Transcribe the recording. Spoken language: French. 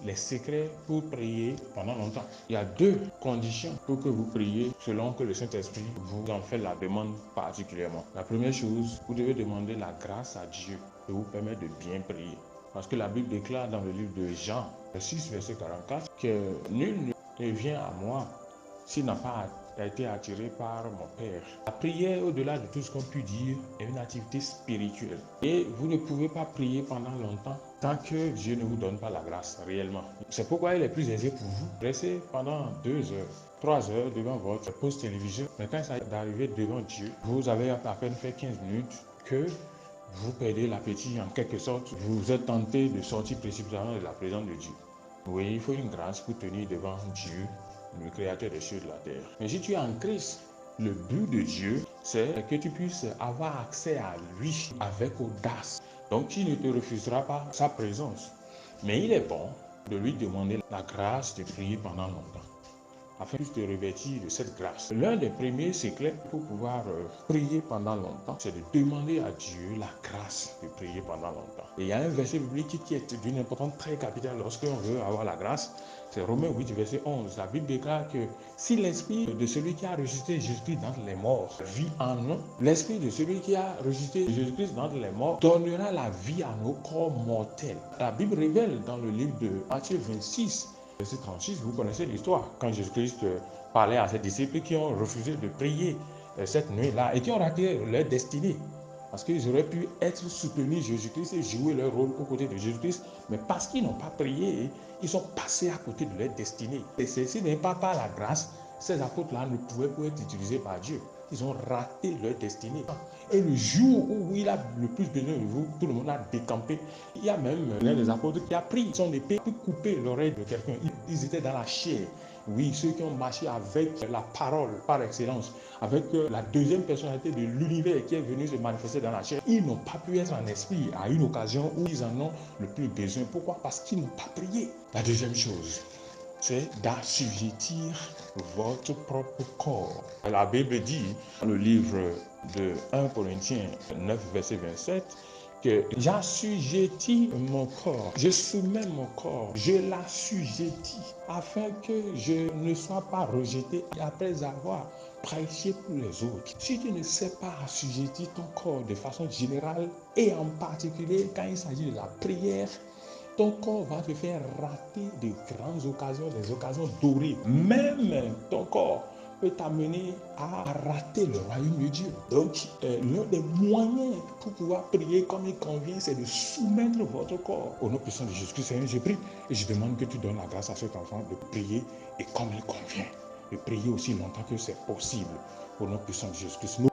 les secrets pour prier pendant longtemps. Il y a 2 conditions pour que vous priez selon que le Saint-Esprit vous en fait la demande particulièrement. La première chose, vous devez demander la grâce à Dieu de vous permettre de bien prier. Parce que la Bible déclare dans le livre de Jean, 6, verset 44, que nul ne vient à moi s'il n'a pas été attiré par mon Père. La prière, au-delà de tout ce qu'on peut dire, est une activité spirituelle. Et vous ne pouvez pas prier pendant longtemps tant que Dieu ne vous donne pas la grâce réellement. C'est pourquoi il est plus aisé pour vous de rester pendant 2 heures, 3 heures devant votre poste télévision. Mais quand il s'agit d'arriver devant Dieu, vous avez à peine fait 15 minutes que vous perdez l'appétit en quelque sorte. Vous êtes tenté de sortir précipitamment de la présence de Dieu. Oui, il faut une grâce pour tenir devant Dieu, le créateur des cieux et de la terre. Mais si tu es en Christ, le but de Dieu, c'est que tu puisses avoir accès à lui avec audace. Donc, il ne te refusera pas sa présence. Mais il est bon de lui demander la grâce de prier pendant longtemps, afin de te revêtir de cette grâce. L'un des premiers secrets pour pouvoir prier pendant longtemps, c'est de demander à Dieu la grâce de prier pendant longtemps. Et il y a un verset biblique qui est d'une importance très capitale lorsqu'on veut avoir la grâce. C'est Romains 8, verset 11. La Bible déclare que si l'esprit de celui qui a ressuscité Jésus-Christ d'entre les morts vit en nous, l'esprit de celui qui a ressuscité Jésus-Christ d'entre les morts donnera la vie à nos corps mortels. La Bible révèle dans le livre de Matthieu 26, verset 36, vous connaissez l'histoire, quand Jésus-Christ parlait à ses disciples qui ont refusé de prier cette nuit-là et qui ont raté leur destinée. Parce qu'ils auraient pu être soutenus Jésus-Christ et jouer leur rôle aux côtés de Jésus-Christ, mais parce qu'ils n'ont pas prié, ils sont passés à côté de leur destinée. Et ceci n'est pas par la grâce, ces apôtres-là ne pouvaient pas être utilisés par Dieu. Ils ont raté leur destinée. Et le jour où il a le plus besoin de vous, tout le monde a décampé. Il y a même l'un des apôtres qui a pris son épée pour couper l'oreille de quelqu'un. Ils étaient dans la chair. Oui, ceux qui ont marché avec la parole par excellence, avec la deuxième personnalité de l'univers qui est venue se manifester dans la chair, ils n'ont pas pu être en esprit à une occasion où ils en ont le plus besoin. Pourquoi? Parce qu'ils n'ont pas prié. La deuxième chose, c'est d'assujettir votre propre corps. La Bible dit, dans le livre de 1 Corinthiens 9, verset 27, que j'assujettis mon corps, je soumets mon corps, je l'assujettis, afin que je ne sois pas rejeté après avoir prêché pour les autres. Si tu ne sais pas assujettir ton corps de façon générale, et en particulier quand il s'agit de la prière, ton corps va te faire rater de grandes occasions, des occasions dorées. Même ton corps peut t'amener à rater le royaume de Dieu. Donc, l'un des moyens pour pouvoir prier comme il convient, c'est de soumettre votre corps au nom puissant de Jésus-Christ. Seigneur, je prie et je demande que tu donnes la grâce à cet enfant de prier et comme il convient, de prier aussi longtemps que c'est possible au nom puissant de Jésus-Christ.